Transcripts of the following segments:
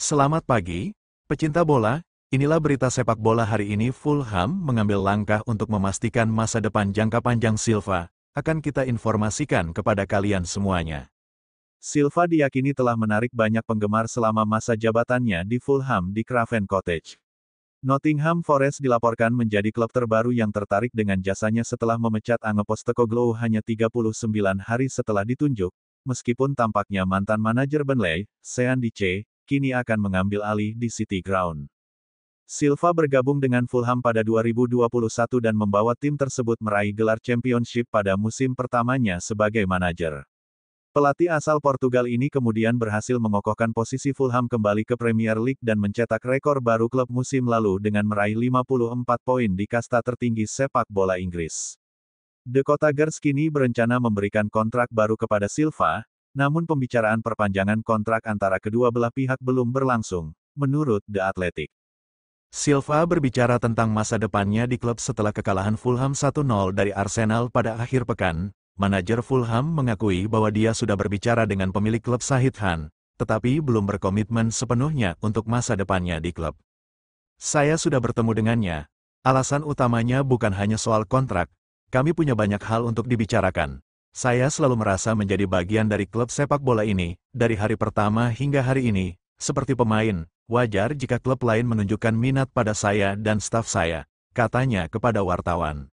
Selamat pagi, pecinta bola. Inilah berita sepak bola hari ini. Fulham mengambil langkah untuk memastikan masa depan jangka panjang Silva. Akan kita informasikan kepada kalian semuanya. Silva diyakini telah menarik banyak penggemar selama masa jabatannya di Fulham di Craven Cottage. Nottingham Forest dilaporkan menjadi klub terbaru yang tertarik dengan jasanya setelah memecat Ange Postecoglou hanya 39 hari setelah ditunjuk, meskipun tampaknya mantan manajer Burnley, Sean Dyche, kini akan mengambil alih di City Ground. Silva bergabung dengan Fulham pada 2021 dan membawa tim tersebut meraih gelar Championship pada musim pertamanya sebagai manajer. Pelatih asal Portugal ini kemudian berhasil mengokohkan posisi Fulham kembali ke Premier League dan mencetak rekor baru klub musim lalu dengan meraih 54 poin di kasta tertinggi sepak bola Inggris. The Cottagers kini berencana memberikan kontrak baru kepada Silva, namun pembicaraan perpanjangan kontrak antara kedua belah pihak belum berlangsung, menurut The Athletic. Silva berbicara tentang masa depannya di klub setelah kekalahan Fulham 1-0 dari Arsenal pada akhir pekan. Manajer Fulham mengakui bahwa dia sudah berbicara dengan pemilik klub Shahid Khan, tetapi belum berkomitmen sepenuhnya untuk masa depannya di klub. Saya sudah bertemu dengannya. Alasan utamanya bukan hanya soal kontrak, kami punya banyak hal untuk dibicarakan. Saya selalu merasa menjadi bagian dari klub sepak bola ini, dari hari pertama hingga hari ini, seperti pemain, wajar jika klub lain menunjukkan minat pada saya dan staf saya, katanya kepada wartawan.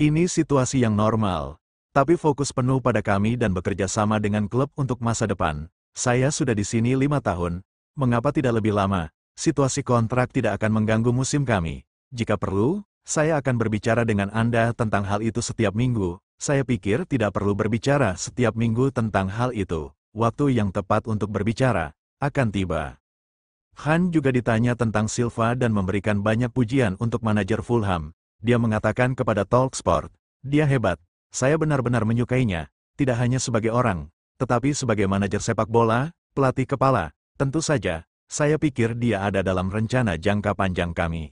Ini situasi yang normal. Tapi fokus penuh pada kami dan bekerja sama dengan klub untuk masa depan. Saya sudah di sini 5 tahun. Mengapa tidak lebih lama? Situasi kontrak tidak akan mengganggu musim kami. Jika perlu, saya akan berbicara dengan Anda tentang hal itu setiap minggu. Saya pikir tidak perlu berbicara setiap minggu tentang hal itu. Waktu yang tepat untuk berbicara akan tiba. Khan juga ditanya tentang Silva dan memberikan banyak pujian untuk manajer Fulham. Dia mengatakan kepada Talksport, "Dia hebat. Saya benar-benar menyukainya, tidak hanya sebagai orang, tetapi sebagai manajer sepak bola, pelatih kepala. Tentu saja, saya pikir dia ada dalam rencana jangka panjang kami."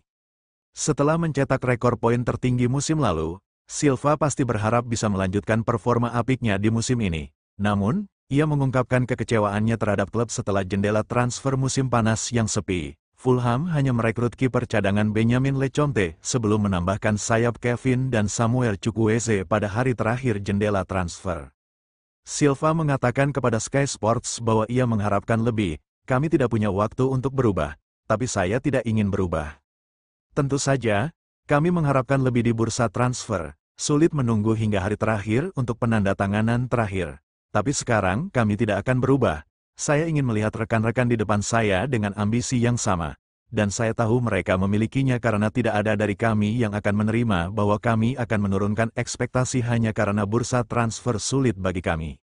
Setelah mencetak rekor poin tertinggi musim lalu, Silva pasti berharap bisa melanjutkan performa apiknya di musim ini. Namun, ia mengungkapkan kekecewaannya terhadap klub setelah jendela transfer musim panas yang sepi. Fulham hanya merekrut kiper cadangan Benjamin Lecomte sebelum menambahkan sayap Kevin dan Samuel Chukwueze pada hari terakhir jendela transfer. Silva mengatakan kepada Sky Sports bahwa ia mengharapkan lebih. "Kami tidak punya waktu untuk berubah, tapi saya tidak ingin berubah. Tentu saja, kami mengharapkan lebih di bursa transfer. Sulit menunggu hingga hari terakhir untuk penandatanganan terakhir. Tapi sekarang kami tidak akan berubah. Saya ingin melihat rekan-rekan di depan saya dengan ambisi yang sama. Dan saya tahu mereka memilikinya karena tidak ada dari kami yang akan menerima bahwa kami akan menurunkan ekspektasi hanya karena bursa transfer sulit bagi kami.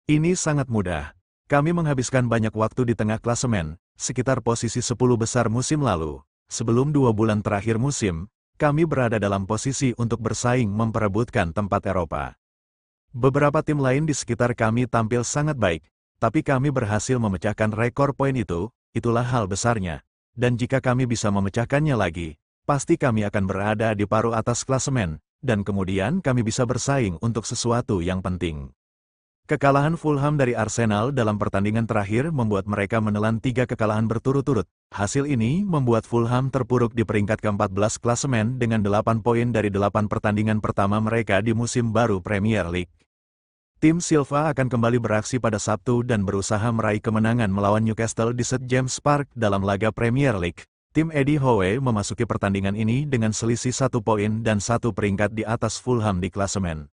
Ini sangat mudah. Kami menghabiskan banyak waktu di tengah klasemen, sekitar posisi 10 besar musim lalu. Sebelum 2 bulan terakhir musim, kami berada dalam posisi untuk bersaing memperebutkan tempat Eropa. Beberapa tim lain di sekitar kami tampil sangat baik. Tapi kami berhasil memecahkan rekor poin itu, itulah hal besarnya. Dan jika kami bisa memecahkannya lagi, pasti kami akan berada di paruh atas klasemen, dan kemudian kami bisa bersaing untuk sesuatu yang penting." Kekalahan Fulham dari Arsenal dalam pertandingan terakhir membuat mereka menelan 3 kekalahan berturut-turut. Hasil ini membuat Fulham terpuruk di peringkat ke-14 klasemen dengan 8 poin dari 8 pertandingan pertama mereka di musim baru Premier League. Tim Silva akan kembali beraksi pada Sabtu dan berusaha meraih kemenangan melawan Newcastle di St James Park dalam laga Premier League. Tim Eddie Howe memasuki pertandingan ini dengan selisih 1 poin dan 1 peringkat di atas Fulham di klasemen.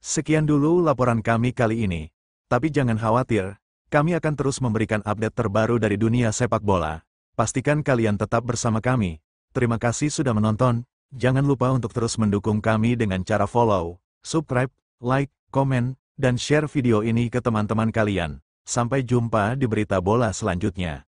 Sekian dulu laporan kami kali ini. Tapi jangan khawatir, kami akan terus memberikan update terbaru dari dunia sepak bola. Pastikan kalian tetap bersama kami. Terima kasih sudah menonton. Jangan lupa untuk terus mendukung kami dengan cara follow, subscribe, like, komen, dan share video ini ke teman-teman kalian. Sampai jumpa di berita bola selanjutnya.